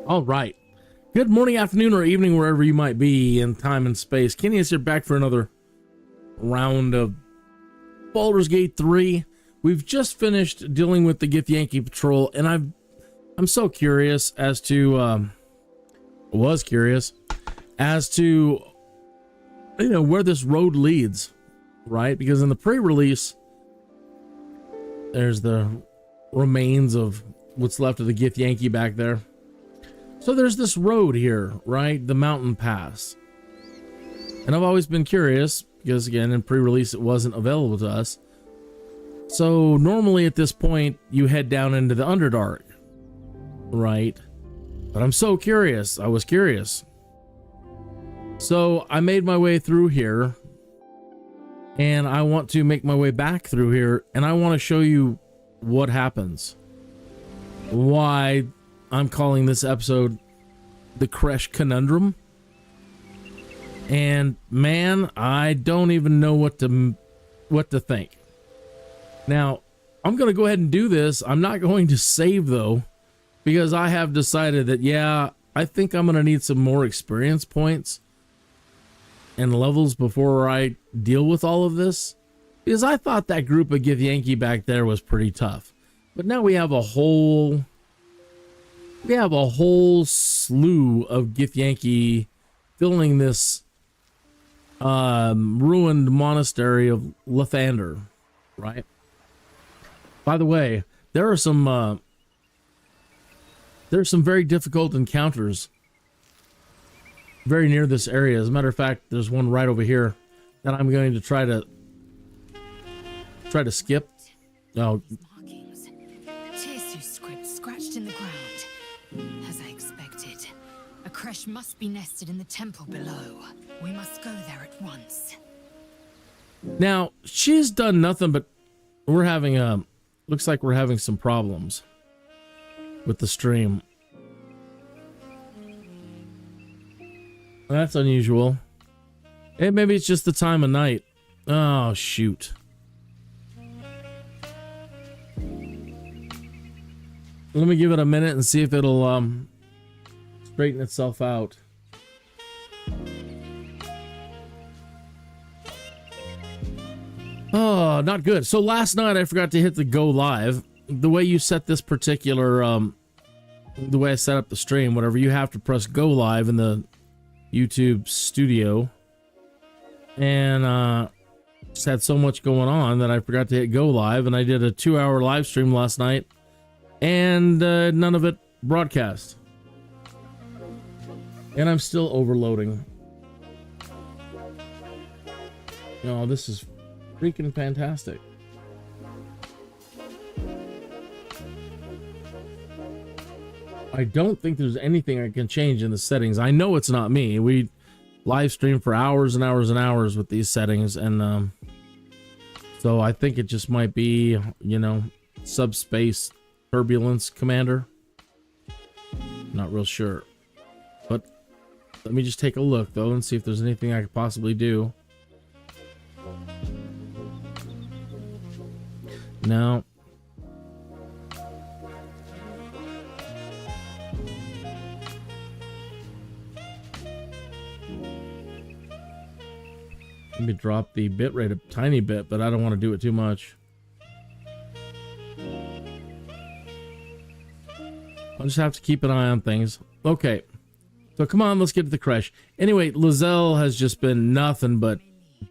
All right. Good morning, afternoon, or evening, wherever you might be in time and space. Kenny is here back for another round of Baldur's Gate 3. We've just finished dealing with the Githyanki patrol, and I'm so curious as to was curious as to where this road leads, right? Because in the pre-release, there's the remains of what's left of the Githyanki back there. So there's this road here, right? The mountain pass. And I've always been curious because, again, in pre-release it wasn't available to us. So normally at this point you head down into the Underdark, right? But I'm so curious. I was curious. So I made my way through here, and I want to make my way back through here, and I want to show you what happens. Why I'm calling this episode the CRECHE Conundrum. And man, I don't even know what to think. Now, I'm going to go ahead and do this. I'm not going to save though, because I have decided that, yeah, I think I'm going to need some more experience points and levels before I deal with all of this. Because I thought that group of Githyanki back there was pretty tough. But now we have a whole slew of Githyanki filling this ruined monastery of Lathander, right? By the way, there's some very difficult encounters very near this area. As a matter of fact, there's one right over here that I'm going to try to skip. Oh, scratched in the ground. As I expected, a CRECHE must be nested in the temple below. We must go there at once. Now, she's done nothing but we're having looks like we're having some problems with the stream. That's unusual. Hey, maybe it's just the time of night. Oh, shoot. Let me give it a minute and see if it'll straighten itself out. Oh, not good. So last night I forgot to hit the go live. The way you set this particular the way I set up the stream, whatever, you have to press go live in the YouTube studio. And just had so much going on that I forgot to hit go live, and I did a 2-hour live stream last night. And none of it broadcast. And I'm still overloading. Oh, this is freaking fantastic. I don't think there's anything I can change in the settings. I know it's not me. We live stream for hours and hours and hours with these settings, and so I think it just might be, subspace turbulence commander. Not real sure, but let me just take a look though and see if there's anything I could possibly do. No. Let me drop the bitrate a tiny bit, but I don't want to do it too much. I'll just have to keep an eye on things. Okay, so come on, let's get to the CRECHE. Anyway, Lizelle has just been nothing but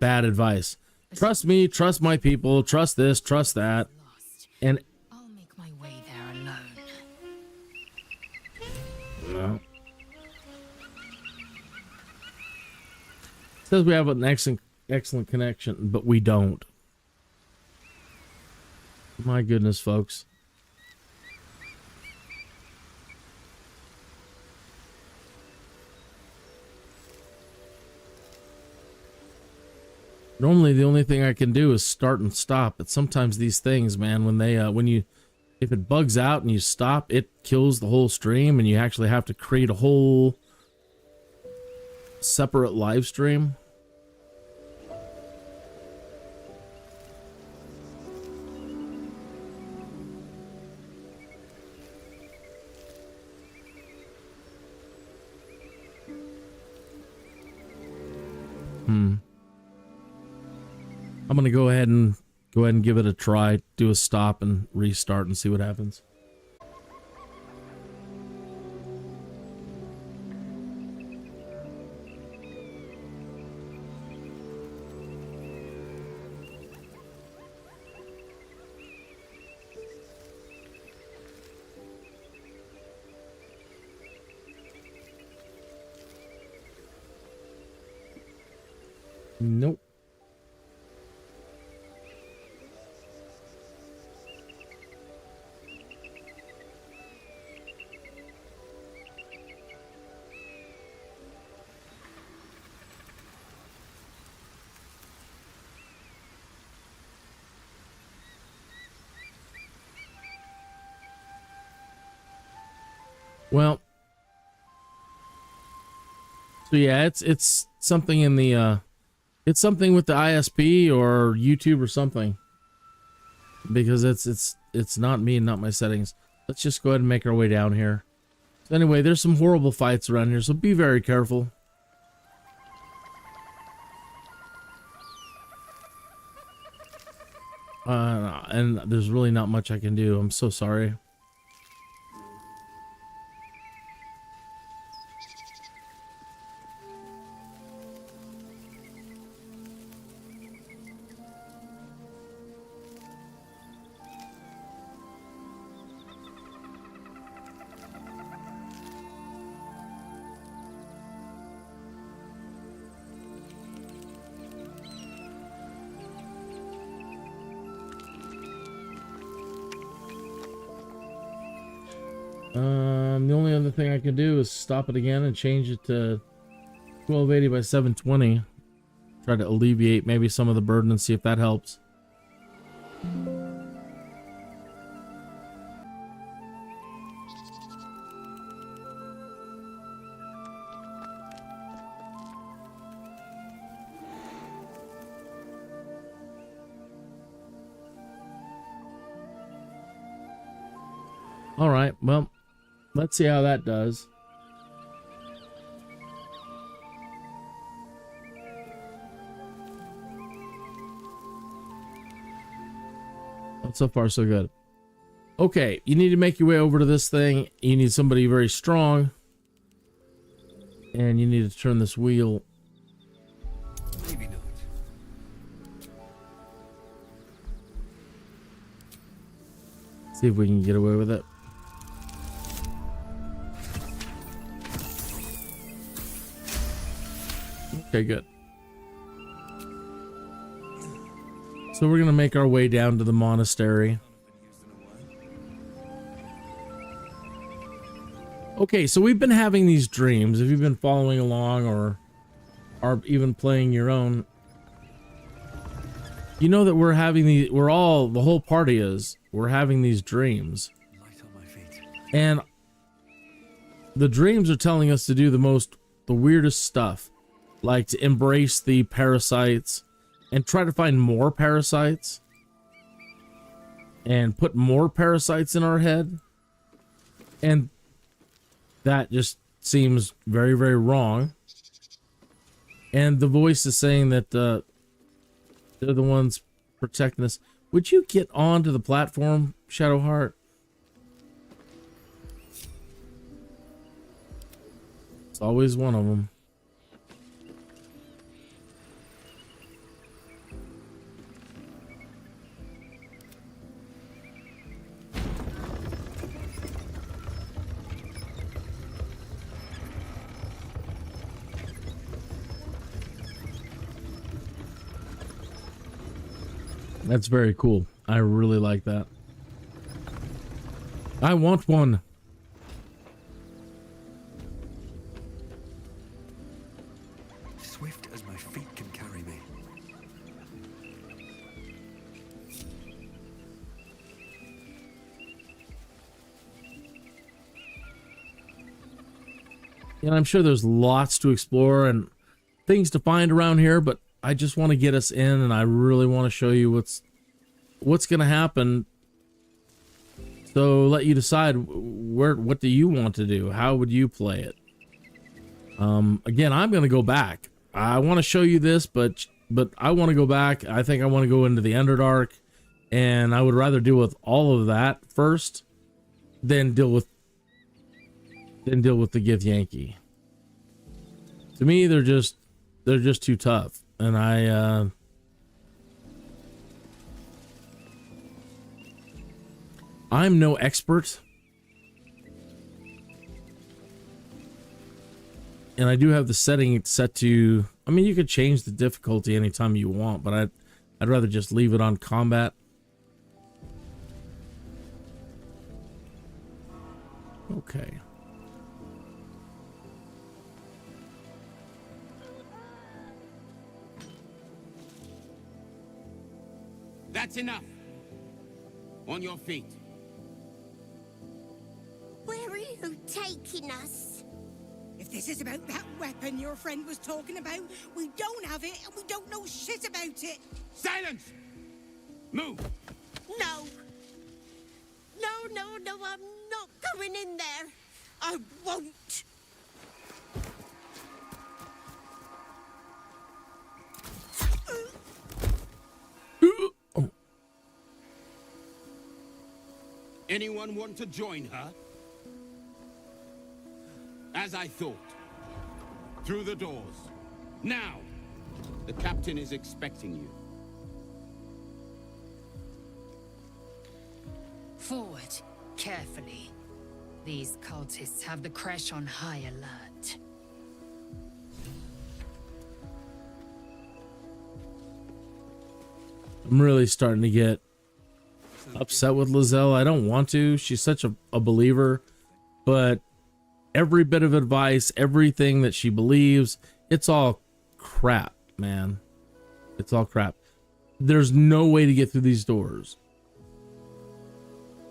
bad advice. Trust me, trust my people, trust this, trust that. And I'll make my way there alone. no. It says we have an excellent connection, but we don't. My goodness, folks. Normally the only thing I can do is start and stop, but sometimes these things, man, when they if it bugs out and you stop, it kills the whole stream, and you actually have to create a whole separate live stream. I'm gonna go ahead and give it a try, do a stop and restart and see what happens. Nope. Well, so yeah, it's something in the it's something with the ISP or YouTube or something, because it's not me and not my settings. Let's just go ahead and make our way down here. So anyway, there's some horrible fights around here, so be very careful. And there's really not much I can do. I'm so sorry. The only other thing I can do is stop it again and change it to 1280 by 720. Try to alleviate maybe some of the burden and see if that helps. All right, well, let's see how that does. So far, so good. Okay, you need to make your way over to this thing. You need somebody very strong. And you need to turn this wheel. Maybe not. See if we can get away with it. Okay, good. So we're gonna make our way down to the monastery. Okay, so we've been having these dreams. If you've been following along or are even playing your own, you know that we're having the whole party is, we're having these dreams. Light on my feet. And the dreams are telling us to do the weirdest stuff, like to embrace the parasites and try to find more parasites and put more parasites in our head. And that just seems very, very wrong. And the voice is saying that they're the ones protecting us. Would you get onto the platform, Shadowheart? It's always one of them. That's very cool. I really like that. I want one. Swift as my feet can carry me. And I'm sure there's lots to explore and things to find around here, but I just want to get us in, and I really want to show you what's going to happen. So let you decide what do you want to do? How would you play it? Again, I'm going to go back. I want to show you this, but but I want to go back. I think I want to go into the Underdark, and I would rather deal with all of that first than deal with the Githyanki. To me, they're just too tough, and I'm no expert, and I do have the setting set to, I mean, you could change the difficulty anytime you want, but I'd rather just leave it on combat. Okay. That's enough. On your feet. Where are you taking us? If this is about that weapon your friend was talking about, we don't have it and we don't know shit about it. Silence! Move! No. No, I'm not going in there. I won't. Anyone want to join her? As I thought. Through the doors. Now! The captain is expecting you. Forward, carefully. These cultists have the CRECHE on high alert. I'm really starting to get upset with Lizelle. I don't want to. She's such a believer, but every bit of advice, everything that she believes, it's all crap, man. It's all crap. There's no way to get through these doors.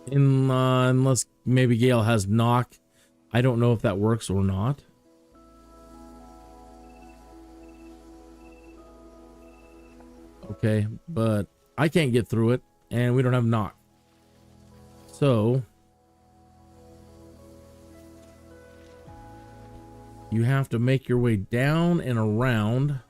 Unless maybe Gale has knock. I don't know if that works or not. Okay, but I can't get through it, and we don't have knock. So you have to make your way down and around.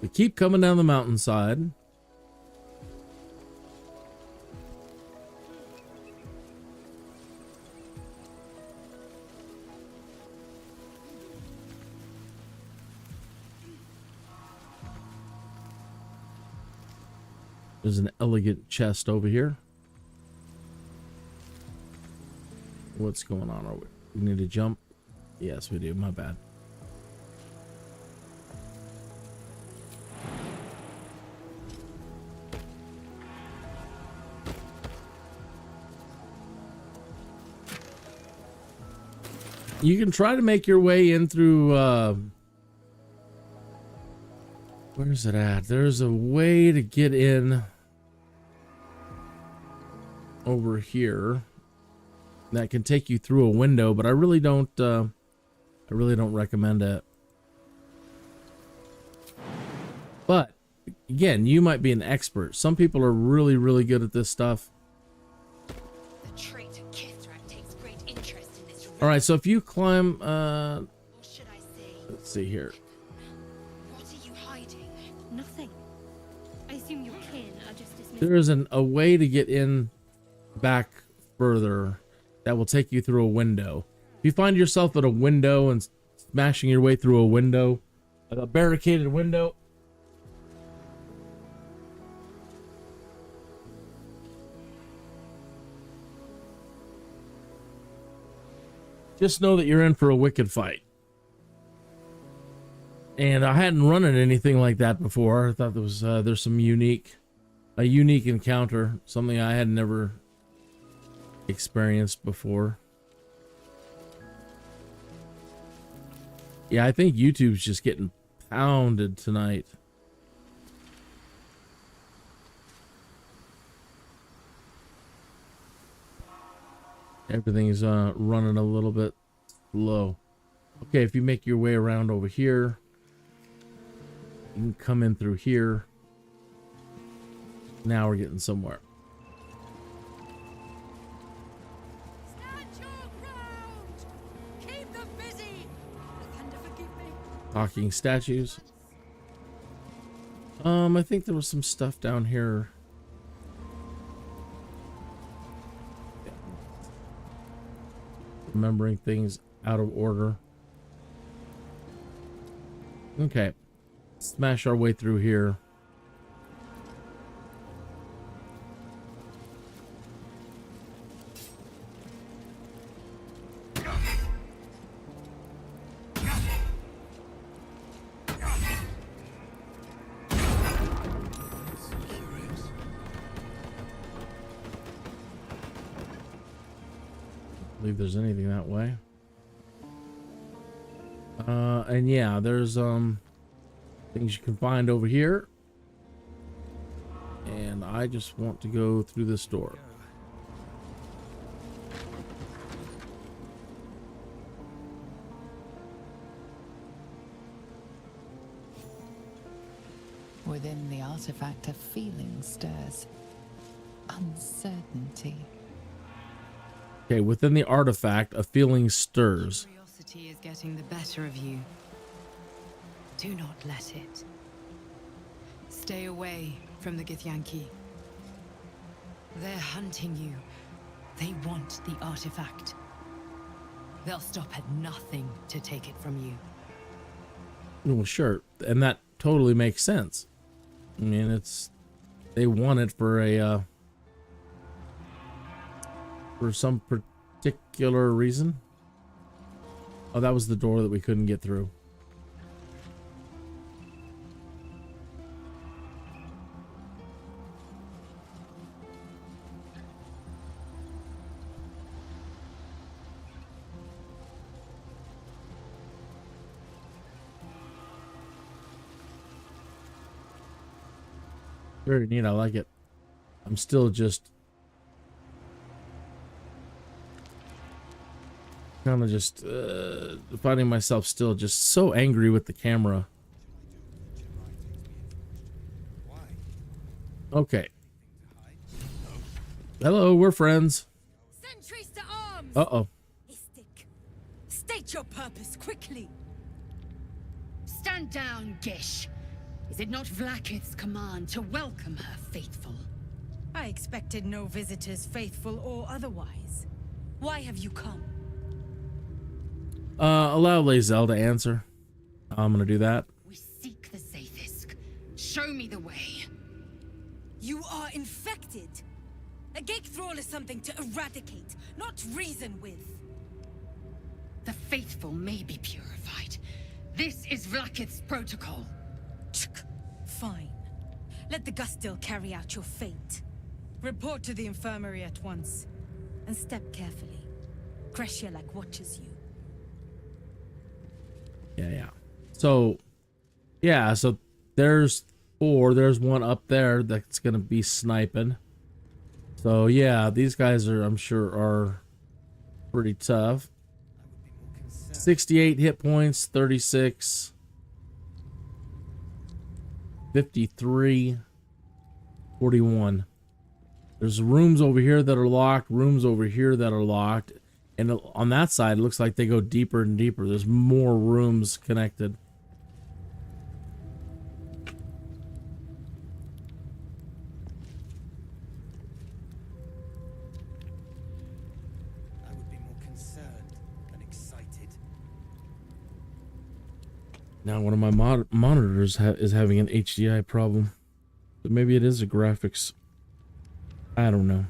We keep coming down the mountainside. There's an elegant chest over here. What's going on? We need to jump? Yes, we do. My bad. You can try to make your way in through, where's it at? There's a way to get in over here that can take you through a window, but I really don't recommend it. But again, you might be an expert. Some people are really, really good at this stuff. The traitor Gith takes great interest in this. All right, so if you climb, Or should I say, let's see here. what are you hiding? Nothing. I assume your kin are just dismissed. There is a way to get in back further that will take you through a window. If you find yourself at a window and smashing your way through a window, a barricaded window, just know that you're in for a wicked fight. And I hadn't run into anything like that before. I thought there was there's some unique encounter, something I had never experienced before. Yeah, I think YouTube's just getting pounded tonight. Everything's running a little bit slow. Okay, if you make your way around over here, you can come in through here. Now we're getting somewhere. Talking statues. I think there was some stuff down here. Remembering things out of order. Okay. Smash our way through here. Believe there's anything that way. And yeah, there's things you can find over here. And I just want to go through this door. Within the artifact, a feeling stirs. Uncertainty. Okay, within the artifact, a feeling stirs. Curiosity is getting the better of you. Do not let it. Stay away from the Githyanki. They're hunting you. They want the artifact. They'll stop at nothing to take it from you. Well, sure, and that totally makes sense. I mean, they want it for a for some particular reason. Oh, that was the door that we couldn't get through. Very neat. I like it. I'm still just kind of just finding myself still just so angry with the camera. Okay. Hello, we're friends. Sentries to arms! Uh-oh. Istik, state your purpose quickly. Stand down, Gish. Is it not Vlakith's command to welcome her faithful? I expected no visitors, faithful or otherwise. Why have you come? Allow Lae'zel to answer. I'm gonna do that. We seek the Safesk. Show me the way. You are infected. A gate thrall is something to eradicate, not reason with. The faithful may be purified. This is Vlakith's protocol. Fine. Let the Gusthill carry out your fate. Report to the infirmary at once. And step carefully. CRECHE watches you. Yeah. So, yeah, so there's 4. There's one up there that's gonna be sniping. So, yeah, these guys are, I'm sure, are pretty tough. 68 hit points, 36. 53, 41. There's rooms over here that are locked, rooms over here that are locked, and on that side it looks like they go deeper and deeper. There's more rooms connected. I would be more concerned than excited. Now one of my monitors is having an HDI problem. So maybe it is a graphics. I don't know.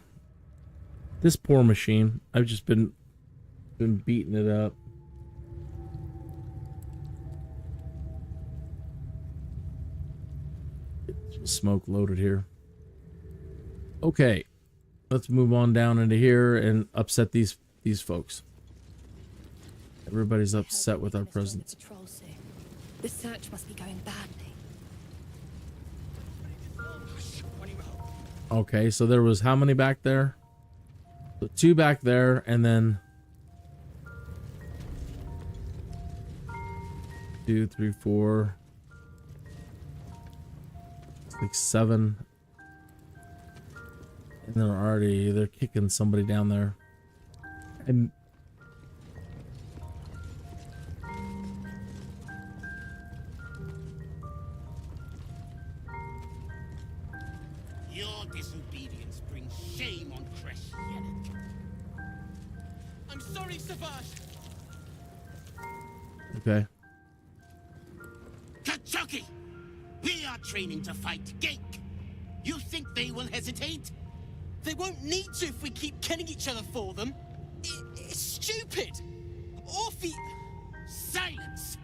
This poor machine. I've just been beating it up. Get some smoke loaded here. Okay. Let's move on down into here and upset these folks. Everybody's upset with our presence. The search must be going badly. Okay, so there was how many back there? So 2 back there, and then 2, 3, 4, 6, 7. And they're kicking somebody down there. And Sorry, Savage. Okay. Kachuki! We are training to fight Gake. You think they will hesitate? They won't need to if we keep killing each other for them. It's stupid. Orphe... Silence!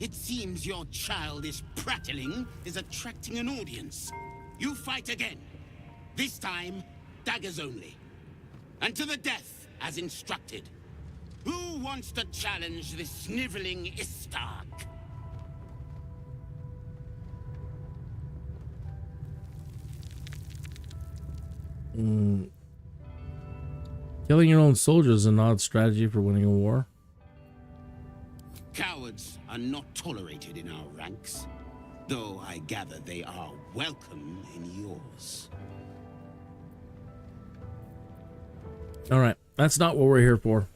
It seems your childish prattling is attracting an audience. You fight again. This time, daggers only. And to the death, as instructed. Who wants to challenge this sniveling Istark? Killing your own soldiers is an odd strategy for winning a war. Cowards are not tolerated in our ranks, though I gather they are welcome in yours. All right, that's not what we're here for.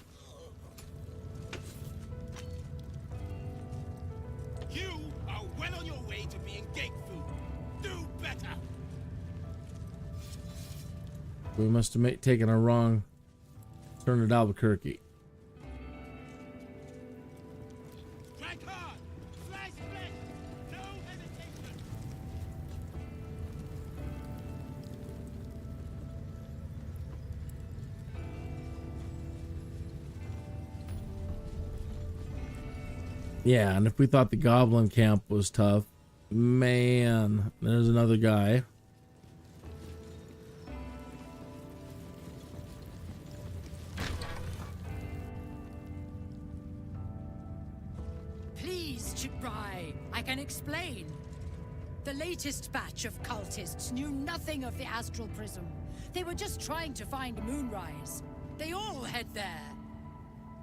You are well on your way to being Gate food. Do better. We must have taken a wrong turn at Albuquerque. Strike hard. Slice flesh. No hesitation. Yeah, and if we thought the goblin camp was tough, man, there's another guy. Please, Chiprai, I can explain. The latest batch of cultists knew nothing of the Astral Prism. They were just trying to find Moonrise. They all head there.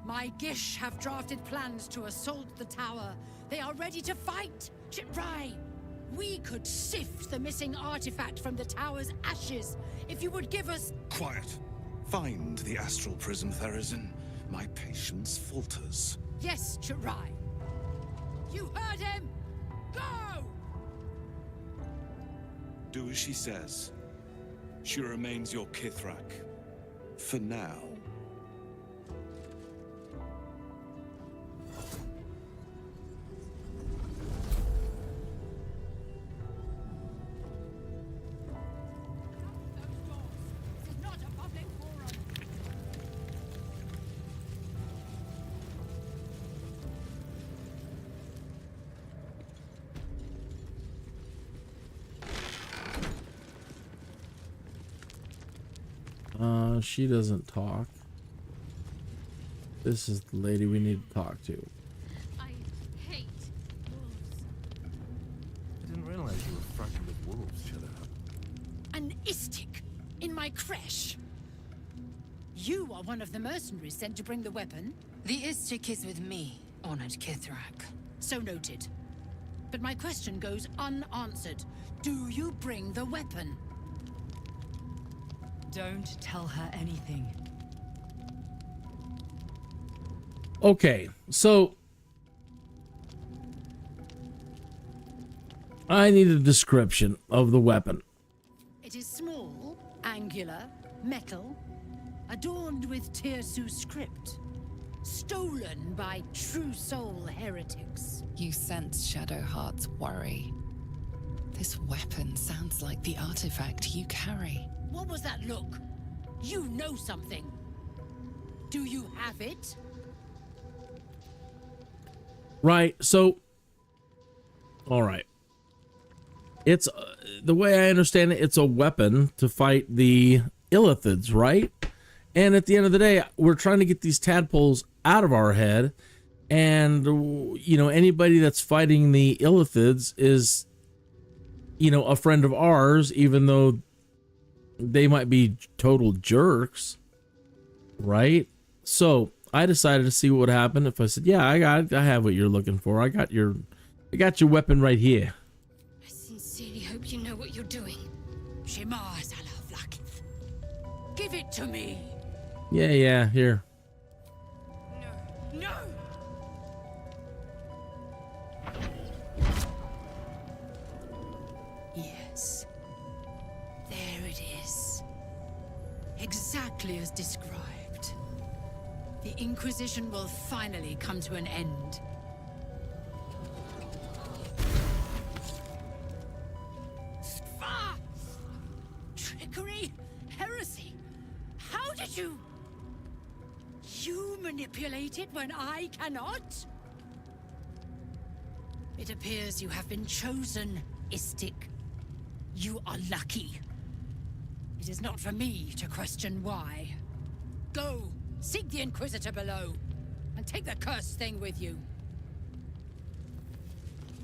My Gish have drafted plans to assault the tower. They are ready to fight, Chiprai. We could sift the missing artifact from the tower's ashes if you would give us... Quiet. Find the Astral Prism, Therazin. My patience falters. Yes, Chiprai. You heard him! Go! Do as she says. She remains your Kithrak. For now. This is not a public forum. She doesn't talk. This is the lady we need to talk to. I hate wolves. I didn't realize you were frightened of wolves, shut up. An Istik in my creche. You are one of the mercenaries sent to bring the weapon. The Istik is with me, honored Kithrak. So noted. But my question goes unanswered. Do you bring the weapon? Don't tell her anything. Okay, so I need a description of the weapon. It is small, angular, metal, adorned with Tirsu script. Stolen by true soul heretics. You sense Shadowheart's worry. This weapon sounds like the artifact you carry. What was that look? You know something. Do you have it? Right, so all right. It's the way I understand it, it's a weapon to fight the Illithids, right? And at the end of the day, we're trying to get these tadpoles out of our head, and you know, anybody that's fighting the Illithids is, you know, a friend of ours, even though they might be total jerks, right? So I decided to see what would happen if I said, yeah, I have what you're looking for. I got your weapon right here. I sincerely hope you know what you're doing. Shema Salah Vlakith. Give it to me. Yeah, here. No, no. Yes. There it is. Exactly as described. The Inquisition will finally come to an end. Ah! Trickery? Heresy? How did you... You manipulate it when I cannot? It appears you have been chosen, Istik. You are lucky. It is not for me to question why. Go, seek the Inquisitor below, and take the cursed thing with you.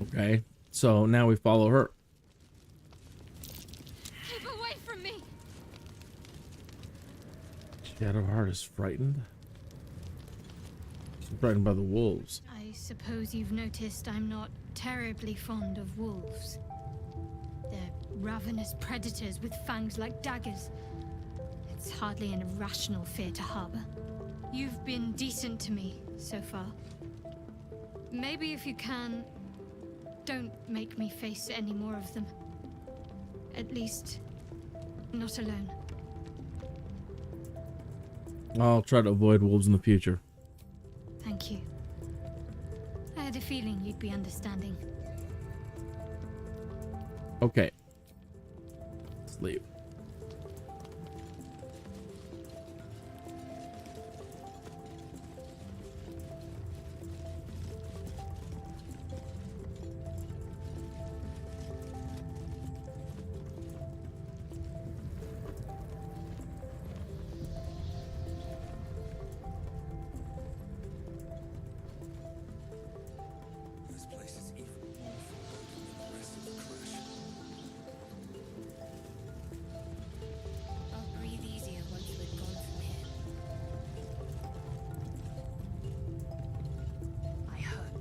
Okay, so now we follow her. Keep away from me! Shadowheart is frightened. She's frightened by the wolves. I suppose you've noticed I'm not terribly fond of wolves. They're ravenous predators with fangs like daggers. It's hardly an irrational fear to harbor. You've been decent to me so far. Maybe if you can, don't make me face any more of them. At least, not alone. I'll try to avoid wolves in the future. Thank you. I had a feeling you'd be understanding. Okay. Let's leave. This place is even more foreboding than the rest of the CRECHE. I'll breathe easier once we're gone from here. I hope,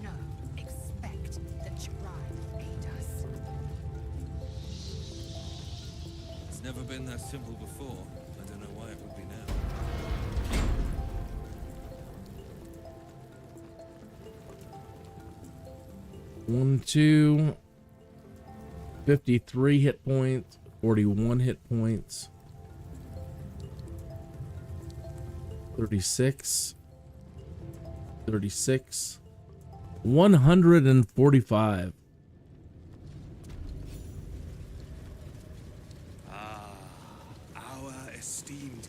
no, expect that Jirai will aid us. It's never been that simple before. I don't know why it would be now. 1, 2, 53 hit points, 41 hit points, 36, 36, 145. Our esteemed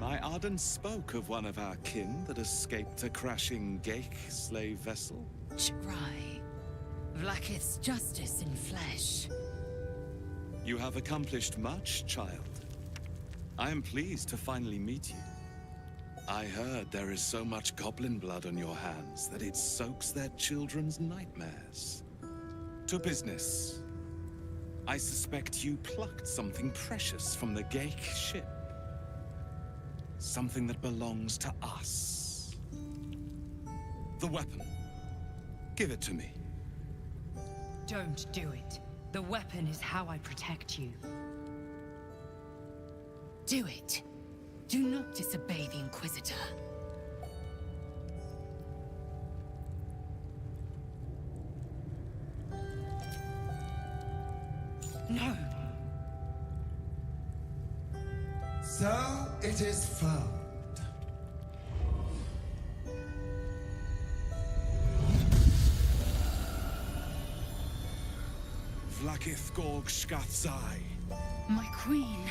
My Arden spoke of one of our kin that escaped a crashing Ghaik slave vessel. Jirai. Vlakith's justice in flesh. You have accomplished much, child. I am pleased to finally meet you. I heard there is so much goblin blood on your hands that it soaks their children's nightmares. To business. I suspect you plucked something precious from the Ghaik ship. Something that belongs to us. The weapon. Give it to me. Don't do it. The weapon is how I protect you. Do it. Do not disobey the Inquisitor. No. So it is found. Vlakith Gorg Shkathzai. My queen.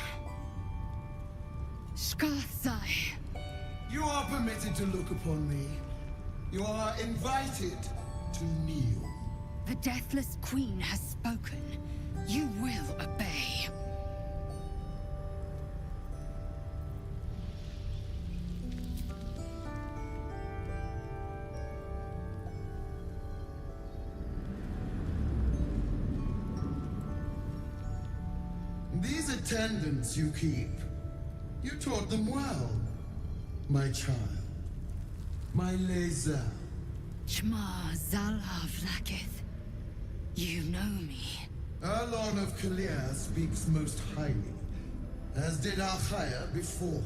Shkathzai. You are permitted to look upon me. You are invited to kneel. The Deathless Queen has spoken. You will obey. These attendants you keep, you taught them well, my child. My Lae'zel. Shma Zala Vlakith. You know me. Our Lord of Kalir speaks most highly, as did Alchaya before.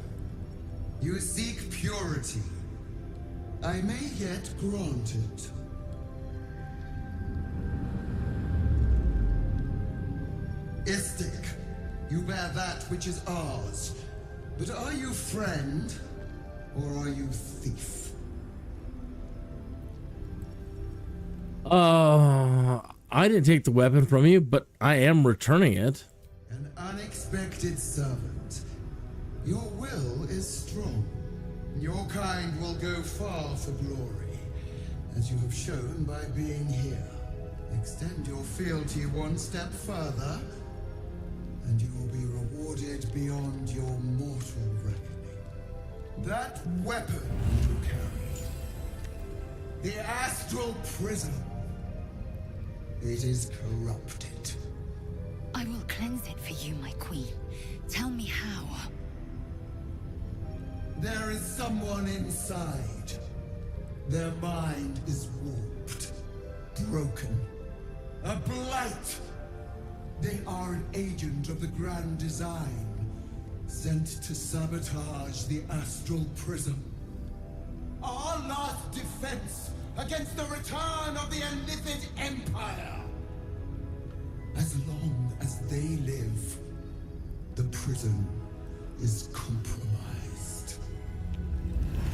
You seek purity. I may yet grant it. Istik, you bear that which is ours. But are you friend Or are you thief? I didn't take the weapon from you, but I am returning it. An unexpected servant. Your will is strong. Your kind will go far for glory, as you have shown by being here. Extend your fealty one step further, and you will be rewarded beyond your mortal reckoning. That weapon you carry, the Astral Prism, it is corrupted. I will cleanse it for you, my queen. Tell me how. There is someone inside. Their mind is warped, broken, a blight. They are an agent of the Grand Design, sent to sabotage the Astral Prism. Our last defense against the return of the Illithid Empire. As long as they live, the prism is compromised.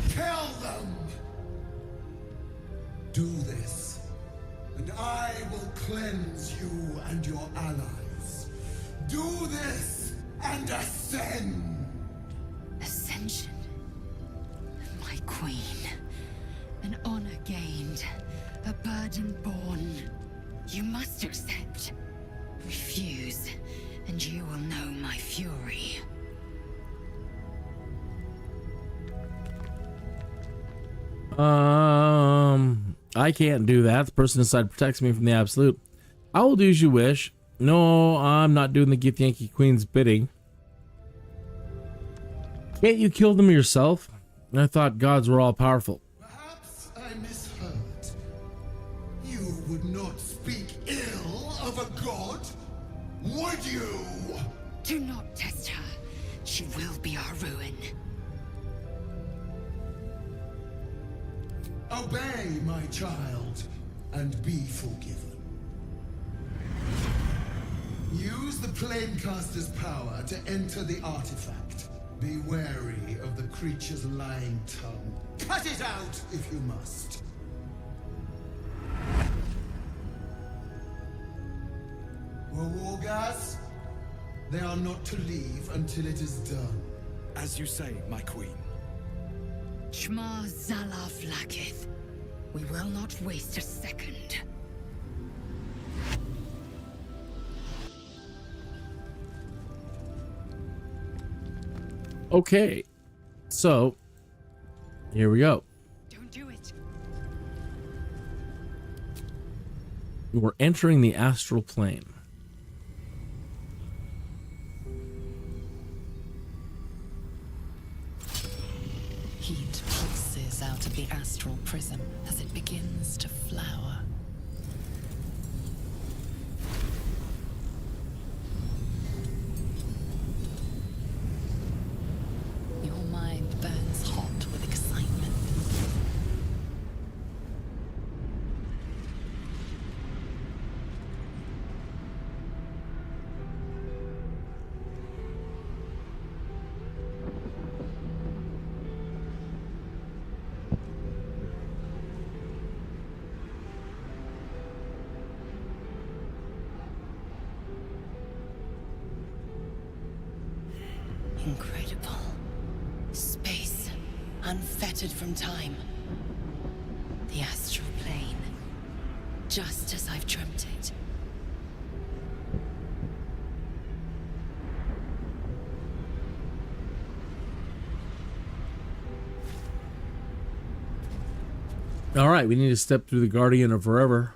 Kill them! Do this, and I will cleanse you and your allies. Do this and ascend! Ascension. My queen. An honor gained. A burden borne. You must accept. Refuse, and you will know my fury. I can't do that. The person inside protects me from the absolute. I will do as you wish. No, I'm not doing the Githyanki Queen's bidding. Can't you kill them yourself? I thought gods were all powerful. Perhaps I misheard. You would not speak ill of a god, would you? Do not test her. She will be our ruin. Obey, my child, and be forgiven. Use the Planecaster's power to enter the artifact. Be wary of the creature's lying tongue. Cut it out if you must. Wargas, they are not to leave until it is done. As you say, my queen. Shma Zala Vlakith. We will not waste a second. Okay, so here we go. Don't do it. We're entering the Astral Plane. Heat pulses out of the astral prism as it begins to flower. Your mind burns hot with excitement. Incredible. Space, unfettered from time. The Astral Plane. Just as I've dreamt it. All right, we need to step through the Guardian of Forever.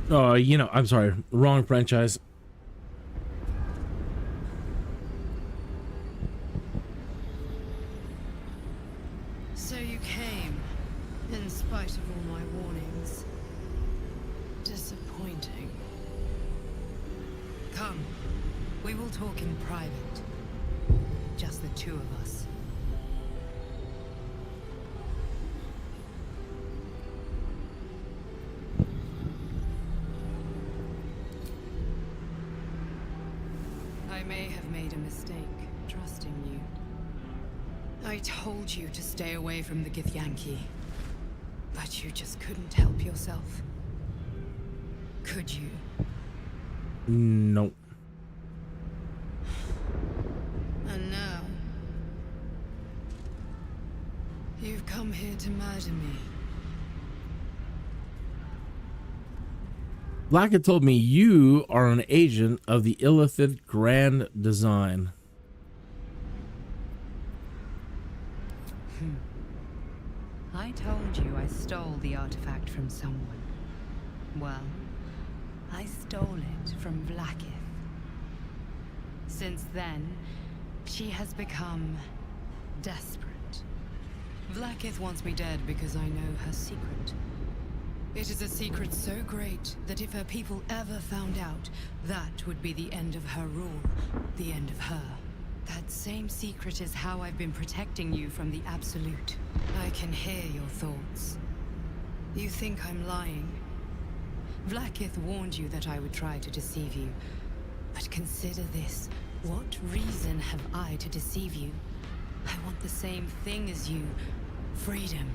Oh, I'm sorry, wrong franchise. So you came, in spite of all my warnings. Disappointing. Come, we will talk in private. Just the two of us. I may have made a mistake. trusting you. I told you to stay away from the Githyanki, but you just couldn't help yourself. Could you? Nope. And now, you've come here to murder me. Vlakith told me you are an agent of the Illithid Grand Design. I told you I stole the artifact from someone. Well, I stole it from Vlakith. Since then, she has become desperate. Vlakith wants me dead because I know her secret. It is a secret so great that if her people ever found out, that would be the end of her rule, the end of her. That same secret is how I've been protecting you from the Absolute. I can hear your thoughts. You think I'm lying. Vlakith warned you that I would try to deceive you. But consider this. What reason have I to deceive you? I want the same thing as you. Freedom.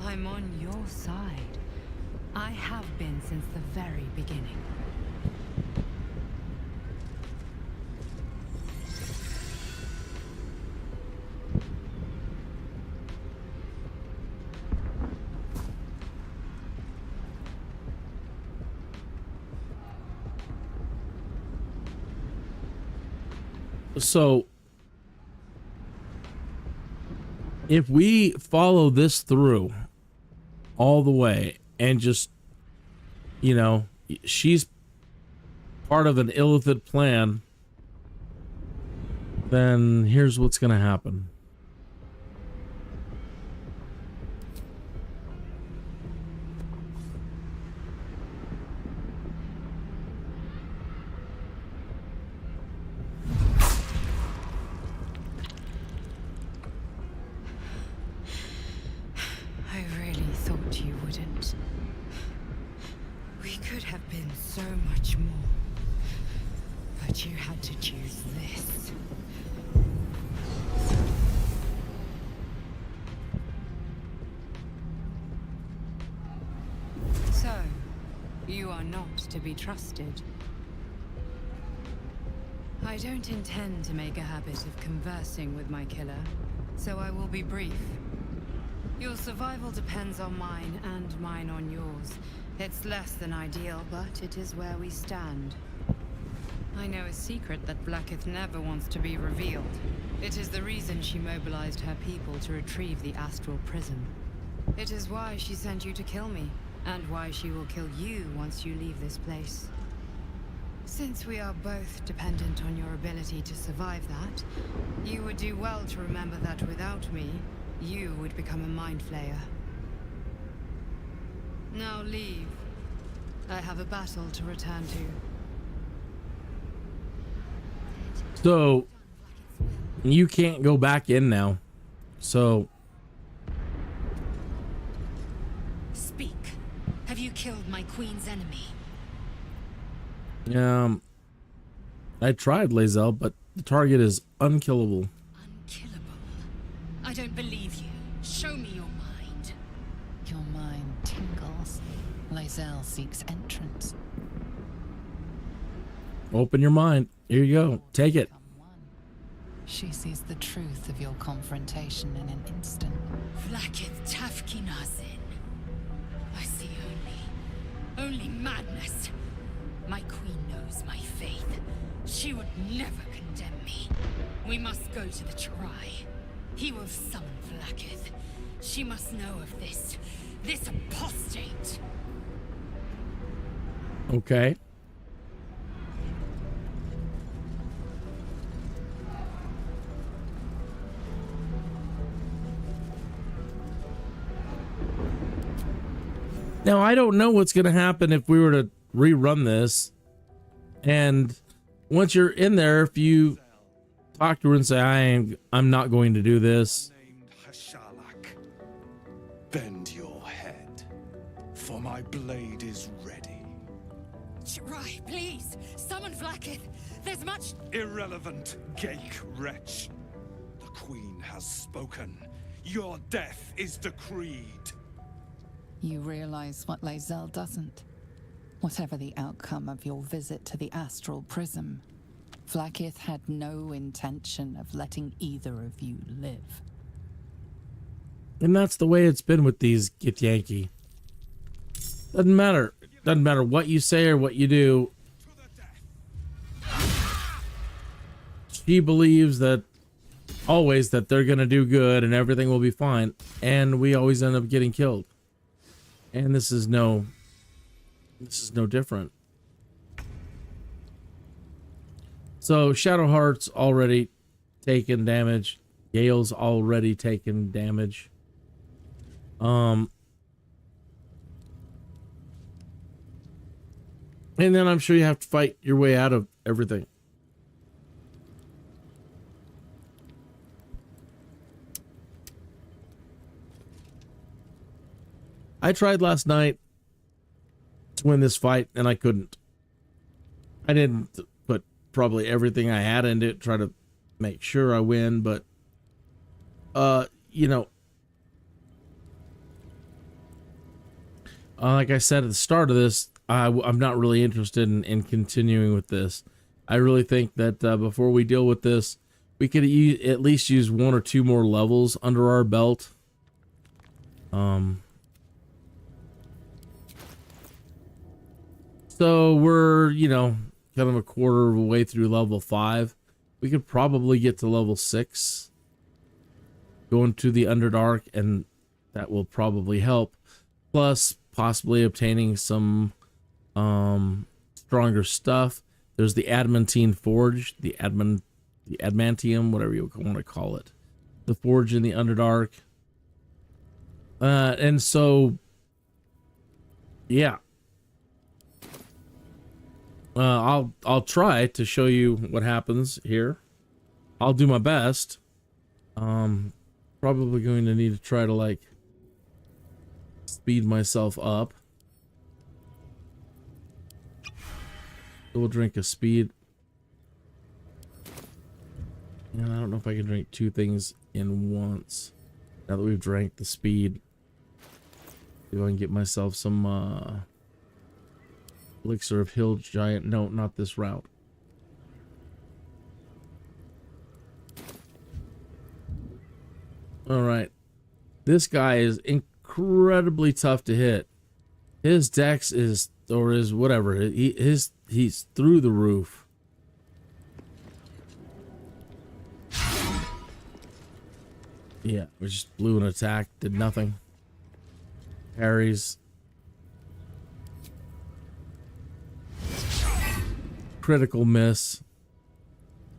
I'm on your side. I have been since the very beginning. So, if we follow this through all the way and just, you know, she's part of an Illithid plan, then here's what's going to happen. Trusted. I don't intend to make a habit of conversing with my killer, so I will be brief. Your survival depends on mine and mine on yours. It's less than ideal, but it is where we stand. I know a secret that Vlakith never wants to be revealed. It is the reason she mobilized her people to retrieve the Astral Prism. It is why she sent you to kill me. And why she will kill you once you leave this place. Since we are both dependent on your ability to survive that, you would do well to remember that without me, you would become a mind flayer. Now leave. I have a battle to return to. So, you can't go back in now. So... Have you killed my queen's enemy? I tried, Lae'zel, but the target is unkillable. Unkillable? I don't believe you. Show me your mind. Your mind tingles. Lae'zel seeks entrance. Open your mind. Here you go. Take it. She sees the truth of your confrontation in an instant. Vlakith Tafkinazin. I see only madness. My queen knows my faith. She would never condemn me. We must go to the Try. He will summon Vlakith. She must know of this apostate. Okay. Now, I don't know what's going to happen if we were to rerun this. And once you're in there, if you talk to her and say, I'm not going to do this. Bend your head, for my blade is ready. Shirai, please, summon Vlakith. There's much... Irrelevant, geek wretch. The Queen has spoken. Your death is decreed. You realize what Lae'zel doesn't? Whatever the outcome of your visit to the Astral Prism, Vlakith had no intention of letting either of you live. And that's the way it's been with these Githyanki. Doesn't matter. Doesn't matter what you say or what you do. She believes that always that they're gonna do good and everything will be fine, and we always end up getting killed. And this is no different. So Shadowheart's already taken damage. Gale's already taken damage. And then I'm sure you have to fight your way out of everything. I tried last night to win this fight and I couldn't. I didn't put probably everything I had into it, try to make sure I win, but you know, like I said at the start of this, I'm not really interested in continuing with this. I really think that before we deal with this, we could at least use 1 or 2 more levels under our belt. So we're, you know, kind of a quarter of a way through level 5. We could probably get to level 6. Going to the Underdark, and that will probably help. Plus, possibly obtaining some stronger stuff. There's the Adamantine Forge, the Adamantium, whatever you want to call it. The Forge in the Underdark. And so, yeah. I'll try to show you what happens here. I'll do my best. Probably going to need to try to like speed myself up. So we'll drink a speed. And I don't know if I can drink 2 things in once. Now that we've drank the speed, see if I can get myself some Elixir of Hill Giant. No, not this route. All right. This guy is incredibly tough to hit. His dex is, or is whatever, he's through the roof. Yeah, we just blew an attack, did nothing. Parries. Critical miss.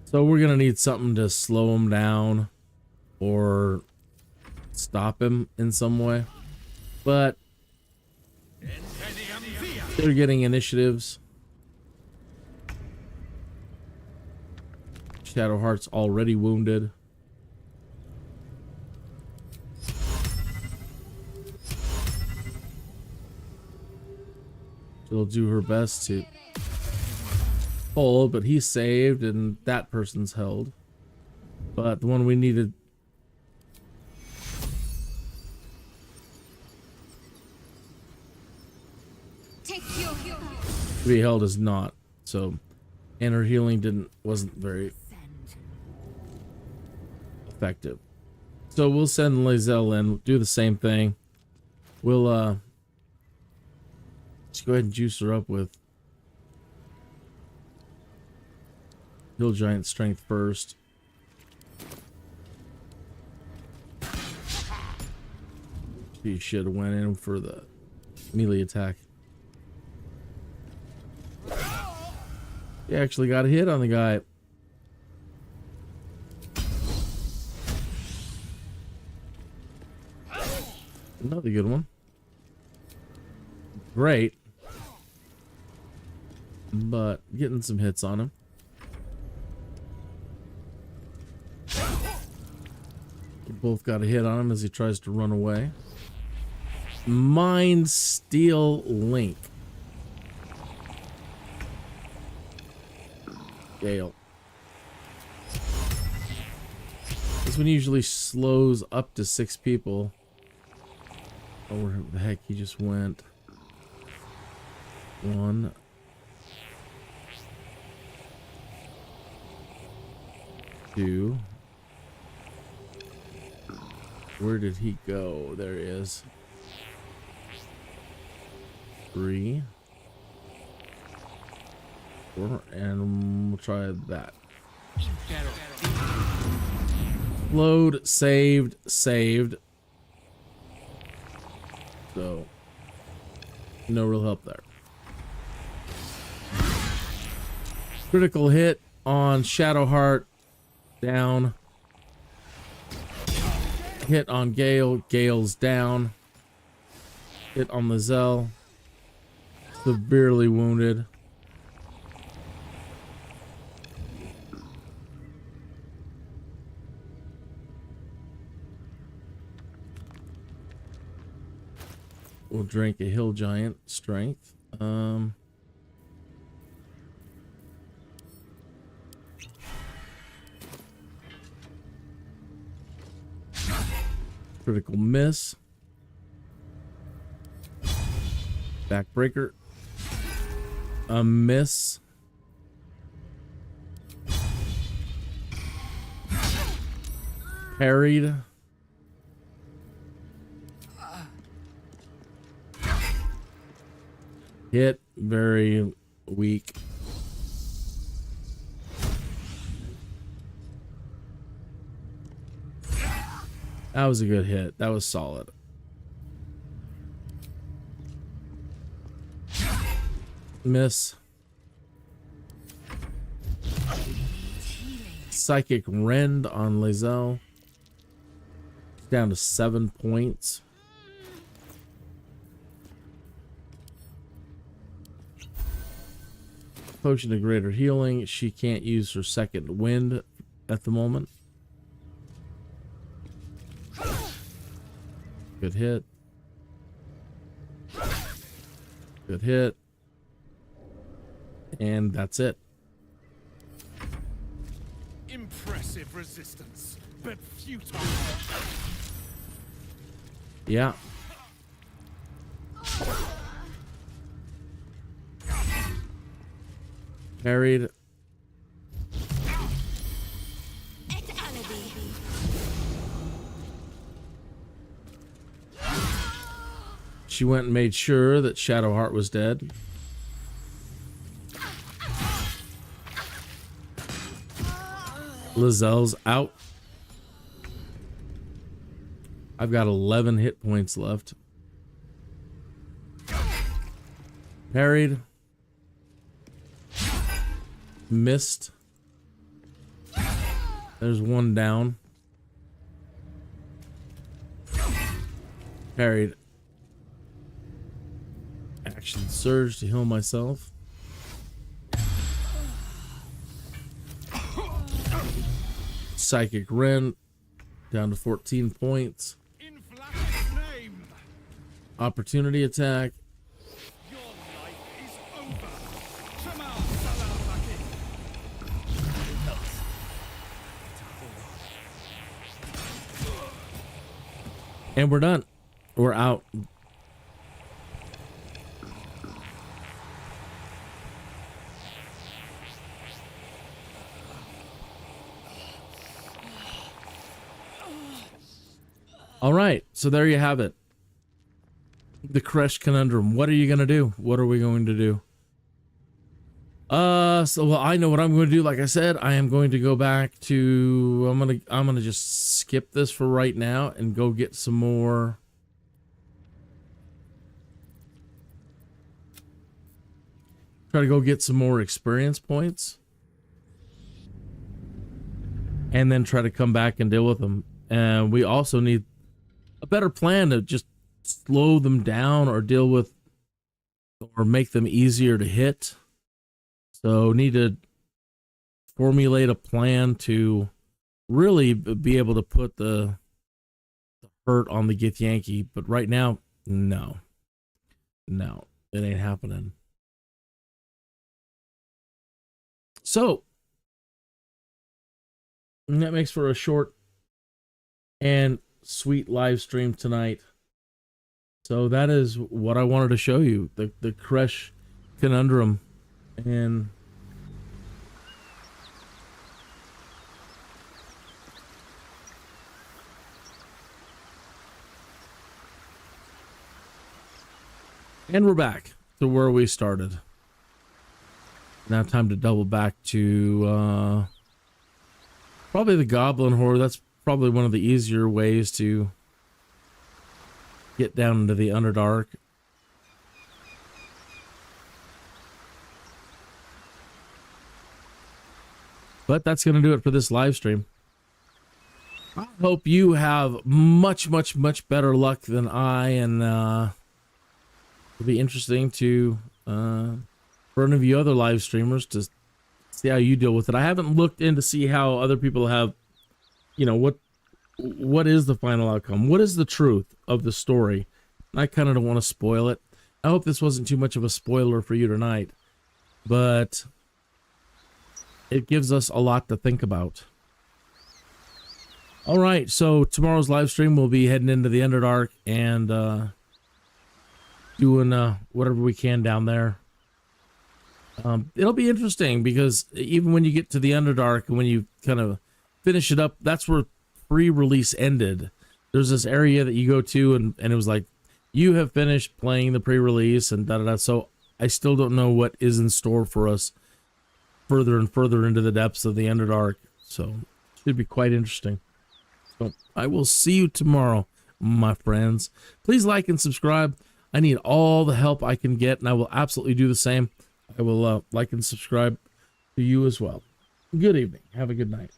So we're gonna need something to slow him down or stop him in some way. But they're getting initiatives. Shadowheart's already wounded. She'll do her best to hold, but he's saved and that person's held. But the one we needed to be held is not. So, and her healing wasn't very effective. So we'll send Lae'zel in, do the same thing. We'll just go ahead and juice her up with Hill Giant Strength first. She should have went in for the melee attack. He actually got a hit on the guy. Another good one. Great. But getting some hits on him. We both got a hit on him as he tries to run away. Mind Steel Link. Gale. This one usually slows up to 6 people. Oh, where the heck he just went. 1. 2. Where did he go? There he is. 3. 4. And we'll try that. Load, saved. So, no real help there. Critical hit on Shadowheart. Down. Hit on Gale. Gale's down. Hit on Lizelle. Severely wounded. We'll drink a hill giant strength. Critical miss. Backbreaker. A miss. Parried. Hit. Very weak. That was a good hit. That was solid. Miss. Psychic Rend on Lizelle. Down to 7 points. Potion of Greater Healing. She can't use her second wind at the moment. Good hit. Good hit. And that's it. Impressive resistance, but futile. Yeah. Parried. She went and made sure that Shadowheart was dead. Lizelle's out. I've got 11 hit points left. Parried. Missed. There's one down. Parried. Action surge to heal myself. Psychic Rend down to 14 points. In Vlakith's name. Opportunity attack. Your life is over. Come out, Vlakith. And we're done. We're out. All right, so there you have it. The CRECHE Conundrum. What are you gonna do? What are we going to do? Well, I know what I'm going to do. Like I said, I am going to go back to. I'm gonna just skip this for right now and go get some more. Try to go get some more experience points, and then try to come back and deal with them. And we also need a better plan to just slow them down or deal with or make them easier to hit. So need to formulate a plan to really be able to put the hurt on the Githyanki. But right now, no, it ain't happening. So And that makes for a short and sweet live stream tonight. So that is what I wanted to show you, the CRECHE Conundrum. And we're back to where we started. Now time to double back to probably the Goblin Horde. That's probably one of the easier ways to get down into the Underdark. But that's going to do it for this live stream. I hope you have much better luck than I, and it'll be interesting to for any of you other live streamers to see how you deal with it. I haven't looked in to see how other people have, you know, what is the final outcome? What is the truth of the story? I kind of don't want to spoil it. I hope this wasn't too much of a spoiler for you tonight, but it gives us a lot to think about. All right, so tomorrow's live stream we'll be heading into the Underdark and doing whatever we can down there. It'll be interesting because even when you get to the Underdark and when you kind of finish it up, that's where pre-release ended. There's this area that you go to and it was like, you have finished playing the pre-release and da-da-da. So I still don't know what is in store for us further and further into the depths of the Underdark. So it should be quite interesting. So I will see you tomorrow, my friends. Please like and subscribe. I need all the help I can get, and I will absolutely do the same. I will like and subscribe to you as well. Good evening. Have a good night.